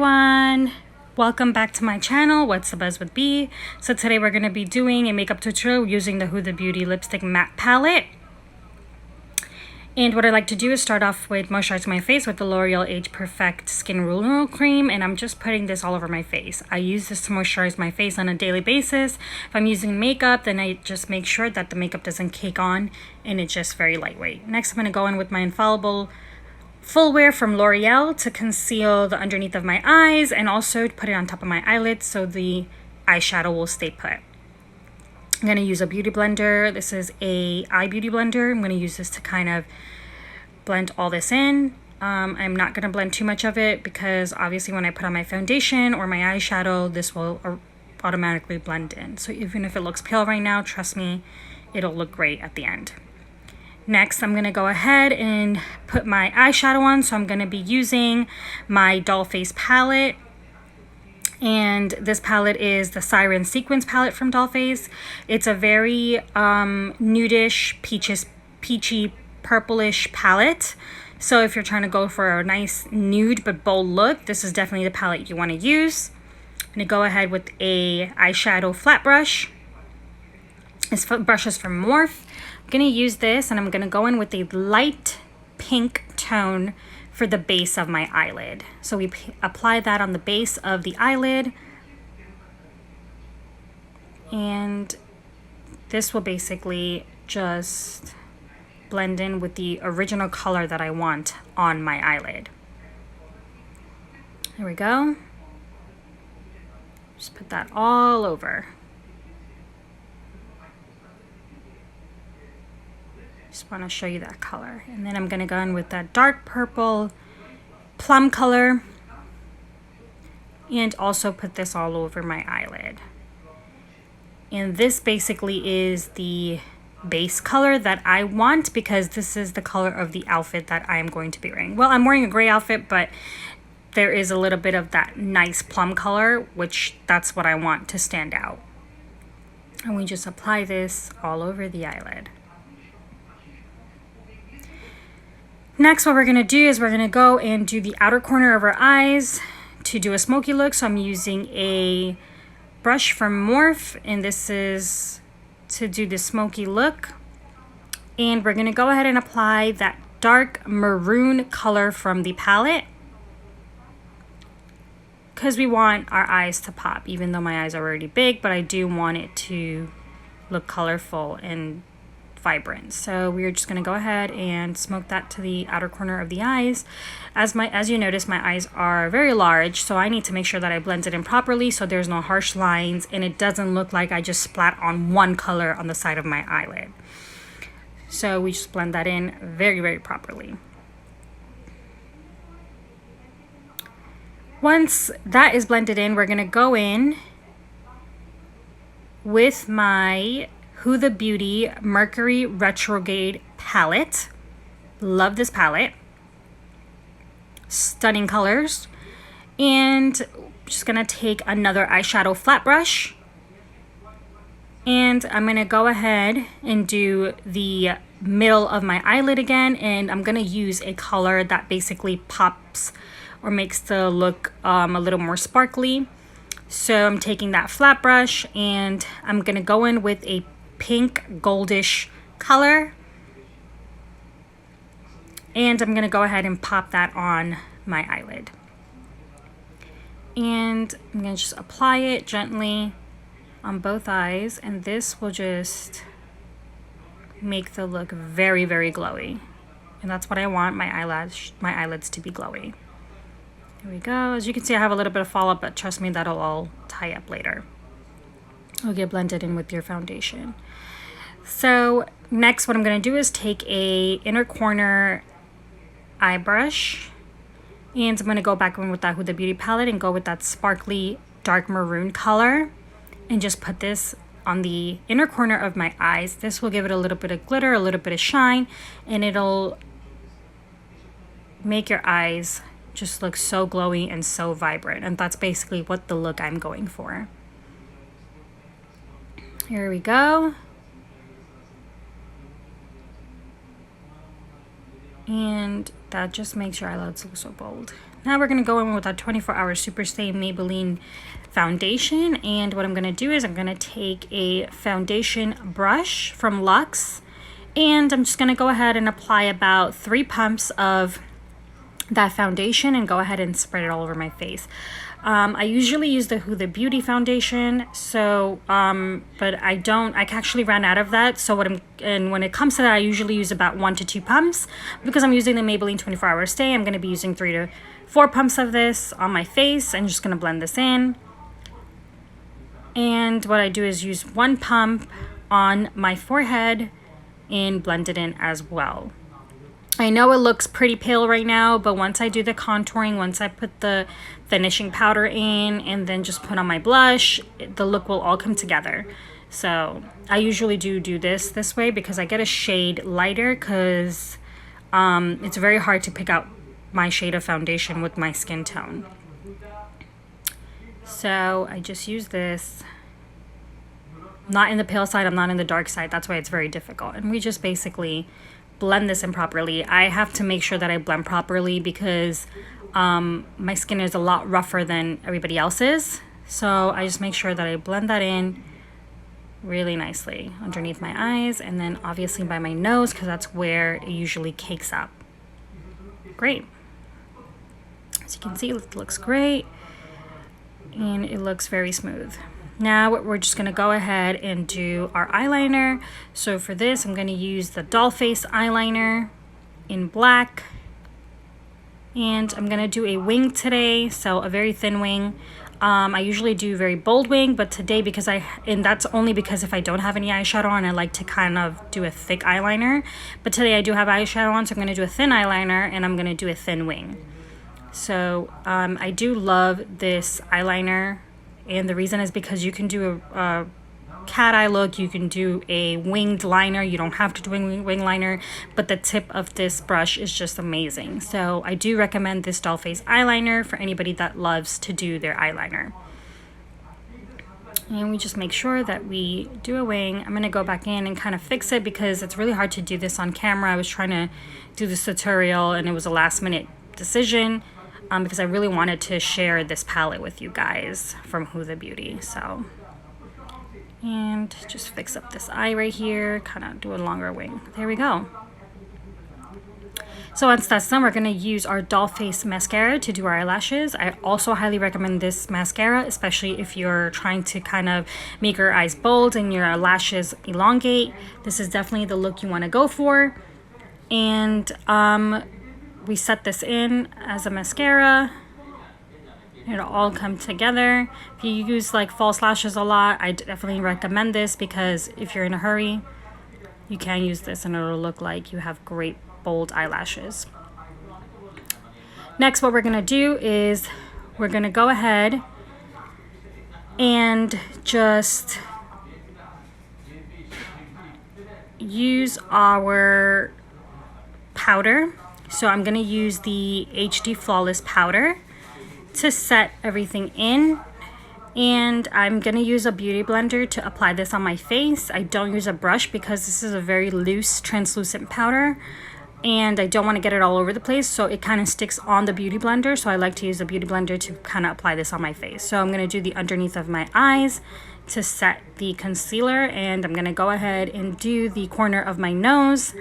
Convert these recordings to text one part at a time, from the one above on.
everyone, welcome back to my channel, What's the Buzz with B. So today we're going to be doing a makeup tutorial using the Huda Beauty Lipstick Matte Palette. And what I like to do is start off with moisturizing my face with the L'Oreal Age Perfect Skin Renewal Cream, and I'm just putting this all over my face. I use this to moisturize my face on a daily basis. If I'm using makeup, then I just make sure that the makeup doesn't cake on and it's just very lightweight. Next, I'm going to go in with my Infallible Full Wear from L'Oreal to conceal the underneath of my eyes and also put it on top of my eyelids so the eyeshadow will stay put. I'm going to use a beauty blender. This is a eye beauty blender. I'm going to use this to kind of blend all this in. I'm not going to blend too much of it because obviously when I put on my foundation or my eyeshadow, this will automatically blend in. So even if it looks pale right now, trust me, it'll look great at the end. Next, I'm going to go ahead and put my eyeshadow on. So I'm going to be using my Dollface palette. And this palette is the Sirens Sequins palette from Dollface. It's a very nudish, peachy, purplish palette. So if you're trying to go for a nice nude but bold look, this is definitely the palette you want to use. I'm going to go ahead with a eyeshadow flat brush. This brush is from Morphe. I'm going to use this and I'm going to go in with a light pink tone for the base of my eyelid. So we apply that on the base of the eyelid, and this will basically just blend in with the original color that I want on my eyelid. There we go. Just put that all over. Just want to show you that color. And then I'm going to go in with that dark purple plum color and also put this all over my eyelid. And this basically is the base color that I want because this is the color of the outfit that I'm going to be wearing. Well, I'm wearing a gray outfit, but there is a little bit of that nice plum color, which that's what I want to stand out. And we just apply this all over the eyelid. Next, what we're going to do is we're going to go and do the outer corner of our eyes to do a smoky look. So I'm using a brush from Morphe, and this is to do the smoky look. And we're going to go ahead and apply that dark maroon color from the palette because we want our eyes to pop, even though my eyes are already big, but I do want it to look colorful and vibrant. So we're just going to go ahead and smoke that to the outer corner of the eyes. As you notice, my eyes are very large, so I need to make sure that I blend it in properly so there's no harsh lines and it doesn't look like I just splat on one color on the side of my eyelid. So we just blend that in very, very properly. Once that is blended in, we're going to go in with my Huda Beauty Mercury Retrograde palette. Love this palette. Stunning colors. And just gonna take another eyeshadow flat brush. And I'm gonna go ahead and do the middle of my eyelid again. And I'm gonna use a color that basically pops or makes the look a little more sparkly. So I'm taking that flat brush and I'm gonna go in with a pink goldish color, and I'm gonna go ahead and pop that on my eyelid, and I'm gonna just apply it gently on both eyes, and this will just make the look very, very glowy, and that's what I want my eyelids to be glowy. Here we go. As you can see, I have a little bit of fallout, but trust me, that'll all tie up later. It'll get blended in with your foundation. So next, what I'm going to do is take a inner corner eye brush, and I'm going to go back in with that Huda Beauty palette and go with that sparkly dark maroon color and just put this on the inner corner of my eyes. This will give it a little bit of glitter, a little bit of shine, and it'll make your eyes just look so glowy and so vibrant, and that's basically what the look I'm going for. Here we go. And that just makes your eyelids look so bold. Now we're going to go in with our 24-hour Super Stay Maybelline foundation, and what I'm going to do is I'm going to take a foundation brush from Luxe, and I'm just going to go ahead and apply about 3 pumps of that foundation and go ahead and spread it all over my face. I usually use the Huda Beauty foundation, so but I actually ran out of that. So when it comes to that, I usually use about 1 to 2 pumps. Because I'm using the Maybelline 24-hour stay, I'm going to be using 3 to 4 pumps of this on my face. I'm just going to blend this in. And what I do is use 1 pump on my forehead and blend it in as well. I know it looks pretty pale right now, but once I do the contouring, once I put the finishing powder in and then just put on my blush, the look will all come together. So I usually do this way because I get a shade lighter, because it's very hard to pick out my shade of foundation with my skin tone. So I just use this. I'm not in the pale side, I'm not in the dark side. That's why it's very difficult. And we just basically blend this in properly. I have to make sure that I blend properly because my skin is a lot rougher than everybody else's. So I just make sure that I blend that in really nicely underneath my eyes, and then obviously by my nose, because that's where it usually cakes up. Great. As you can see, it looks great and it looks very smooth. Now we're just going to go ahead and do our eyeliner. So for this, I'm going to use the Doll Face eyeliner in black. And I'm going to do a wing today, so a very thin wing. I usually do very bold wing, but today and that's only because if I don't have any eyeshadow on, I like to kind of do a thick eyeliner. But today I do have eyeshadow on, so I'm going to do a thin eyeliner and I'm going to do a thin wing. So I do love this eyeliner. And the reason is because you can do a cat eye look, you can do a winged liner, you don't have to do a wing liner, but the tip of this brush is just amazing. So I do recommend this Doll Face eyeliner for anybody that loves to do their eyeliner. And we just make sure that we do a wing. I'm going to go back in and kind of fix it because it's really hard to do this on camera. I was trying to do this tutorial and it was a last minute decision. Because I really wanted to share this palette with you guys from Huda Beauty. So, and just fix up this eye right here, kind of do a longer wing. There we go. So once that's done, we're going to use our Doll Face mascara to do our eyelashes. I also highly recommend this mascara, especially if you're trying to kind of make your eyes bold and your lashes elongate. This is definitely the look you want to go for. And we set this in as a mascara. It'll all come together. If you use like false lashes a lot, I definitely recommend this because if you're in a hurry, you can use this and it'll look like you have great bold eyelashes. Next, what we're gonna do is we're gonna go ahead and just use our powder. So I'm going to use the HD Flawless powder to set everything in. And I'm going to use a beauty blender to apply this on my face. I don't use a brush because this is a very loose, translucent powder. And I don't want to get it all over the place, so it kind of sticks on the beauty blender. So I like to use a beauty blender to kind of apply this on my face. So I'm going to do the underneath of my eyes to set the concealer. And I'm going to go ahead and do the corner of my nose.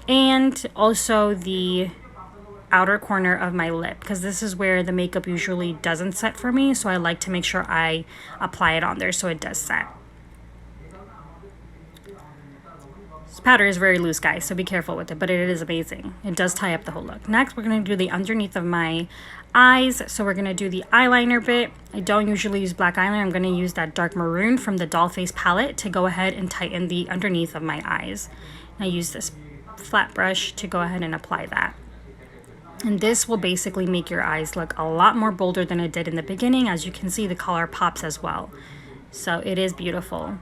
And also the outer corner of my lip, because this is where the makeup usually doesn't set for me, so I like to make sure I apply it on there so it does set. This powder is very loose, guys, so be careful with it, but it is amazing. It does tie up the whole look. Next, we're going to do the underneath of my eyes, so we're going to do the eyeliner bit. I don't usually use black eyeliner. I'm going to use that dark maroon from the Doll Face palette to go ahead and tighten the underneath of my eyes. I use this flat brush to go ahead and apply that. And this will basically make your eyes look a lot more bolder than it did in the beginning. As you can see, the color pops as well. So it is beautiful.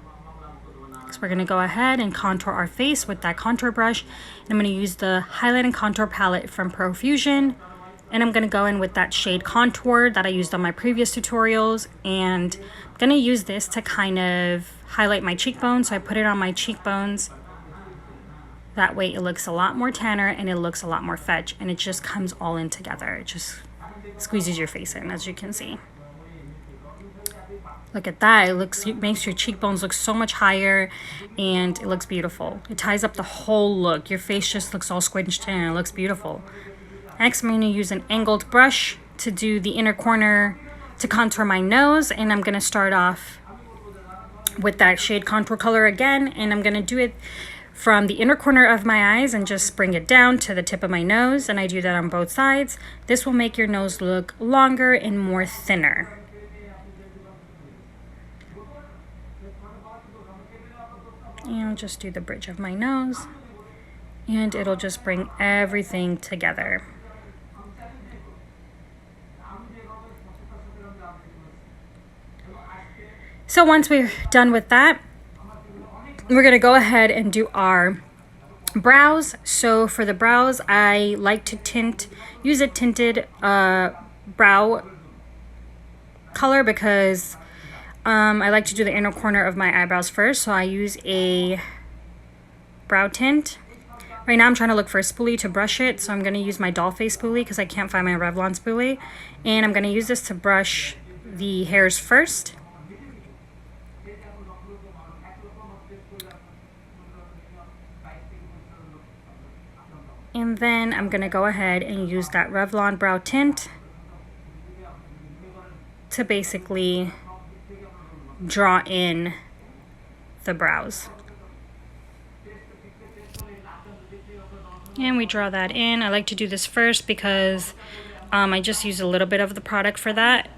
So we're going to go ahead and contour our face with that contour brush. And I'm going to use the Highlight and Contour palette from Profusion. And I'm going to go in with that shade Contour that I used on my previous tutorials. And I'm going to use this to kind of highlight my cheekbones. So I put it on my cheekbones. That way it looks a lot more tanner and it looks a lot more fetch, and it just comes all in together. It just squeezes your face in, as you can see. Look at that. It makes your cheekbones look so much higher, and it looks beautiful. It ties up the whole look. Your face just looks all squinched in, and it looks beautiful. Next, I'm going to use an angled brush to do the inner corner to contour my nose, and I'm going to start off with that shade Contour Color again, and I'm going to do it from the inner corner of my eyes and just bring it down to the tip of my nose, and I do that on both sides. This will make your nose look longer and more thinner. And I'll just do the bridge of my nose, and it'll just bring everything together. So once we're done with that, we're going to go ahead and do our brows. So for the brows, I like to use a tinted brow color because I like to do the inner corner of my eyebrows first. So I use a brow tint. Right now I'm trying to look for a spoolie to brush it. So I'm going to use my doll face spoolie because I can't find my Revlon spoolie. And I'm going to use this to brush the hairs first. And then I'm going to go ahead and use that Revlon brow tint to basically draw in the brows. And we draw that in. I like to do this first because I just use a little bit of the product for that.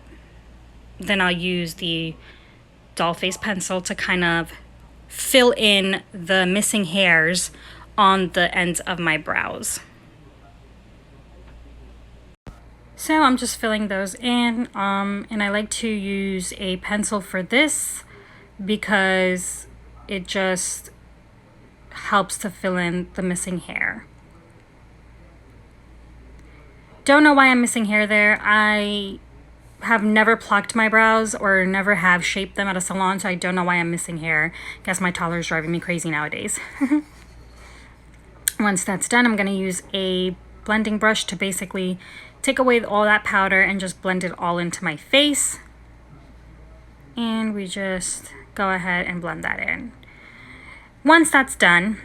Then I'll use the doll face pencil to kind of fill in the missing hairs on the ends of my brows. So I'm just filling those in, and I like to use a pencil for this because it just helps to fill in the missing hair. Don't know why I'm missing hair there. I have never plucked my brows or never have shaped them at a salon, so I don't know why I'm missing hair. Guess my toddler is driving me crazy nowadays. Once that's done, I'm going to use a blending brush to basically take away all that powder and just blend it all into my face. And we just go ahead and blend that in. Once that's done,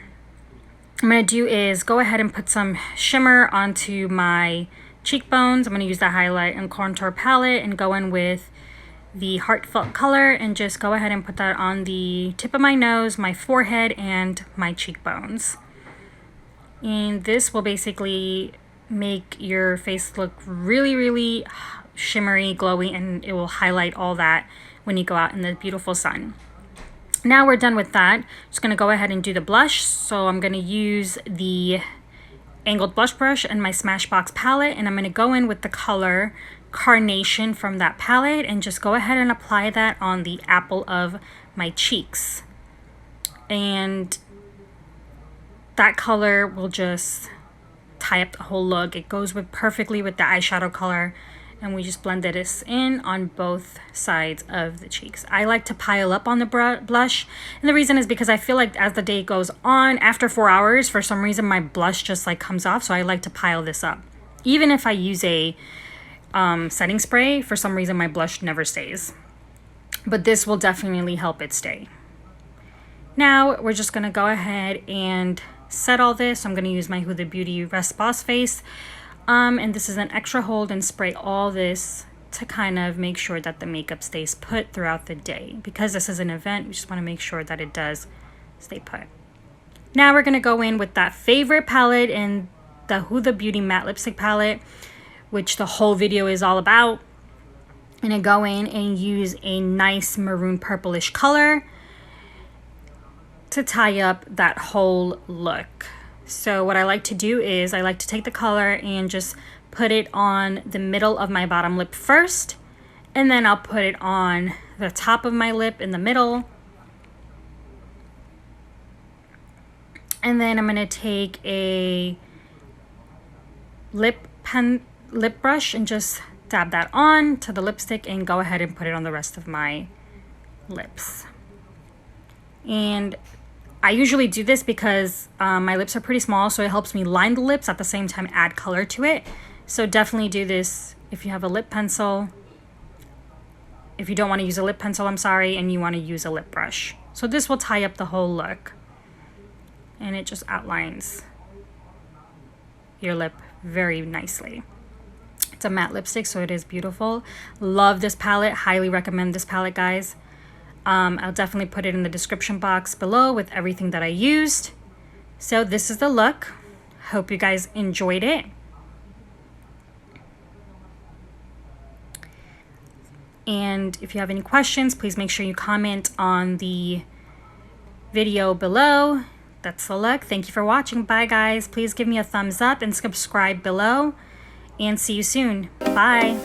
I'm going to do is go ahead and put some shimmer onto my cheekbones. I'm going to use the highlight and contour palette and go in with the heartfelt color and just go ahead and put that on the tip of my nose, my forehead, and my cheekbones. And this will basically make your face look really, really shimmery, glowy, and it will highlight all that when you go out in the beautiful sun. Now we're done with that. Just going to go ahead and do the blush. So I'm going to use the angled blush brush and my Smashbox palette, and I'm going to go in with the color Carnation from that palette and just go ahead and apply that on the apple of my cheeks. And that color will just tie up the whole look. It goes perfectly with the eyeshadow color, and we just blended this in on both sides of the cheeks. I like to pile up on the blush, and the reason is because I feel like as the day goes on, after 4 hours, for some reason my blush just like comes off, so I like to pile this up. Even if I use a setting spray, for some reason my blush never stays, but this will definitely help it stay. Now we're just gonna go ahead and set all this. I'm going to use my Huda Beauty Rest Boss Face, and this is an extra hold, and spray all this to kind of make sure that the makeup stays put throughout the day. Because this is an event, we just want to make sure that it does stay put. Now we're going to go in with that favorite palette in the Huda Beauty Matte Lipstick Palette, which the whole video is all about. I'm going to go in and use a nice maroon purplish color to tie up that whole look. So what I like to do is I like to take the color and just put it on the middle of my bottom lip first, and then I'll put it on the top of my lip in the middle, and then I'm going to take a lip brush and just dab that on to the lipstick and go ahead and put it on the rest of my lips. And I usually do this because my lips are pretty small, so it helps me line the lips at the same time add color to it. So definitely do this if you have a lip pencil. If you don't want to use a lip pencil, I'm sorry, and you want to use a lip brush. So this will tie up the whole look. And it just outlines your lip very nicely. It's a matte lipstick, so it is beautiful. Love this palette. Highly recommend this palette, guys. I'll definitely put it in the description box below with everything that I used. So this is the look. Hope you guys enjoyed it. And if you have any questions, please make sure you comment on the video below. That's the look. Thank you for watching. Bye, guys. Please give me a thumbs up and subscribe below. And see you soon. Bye.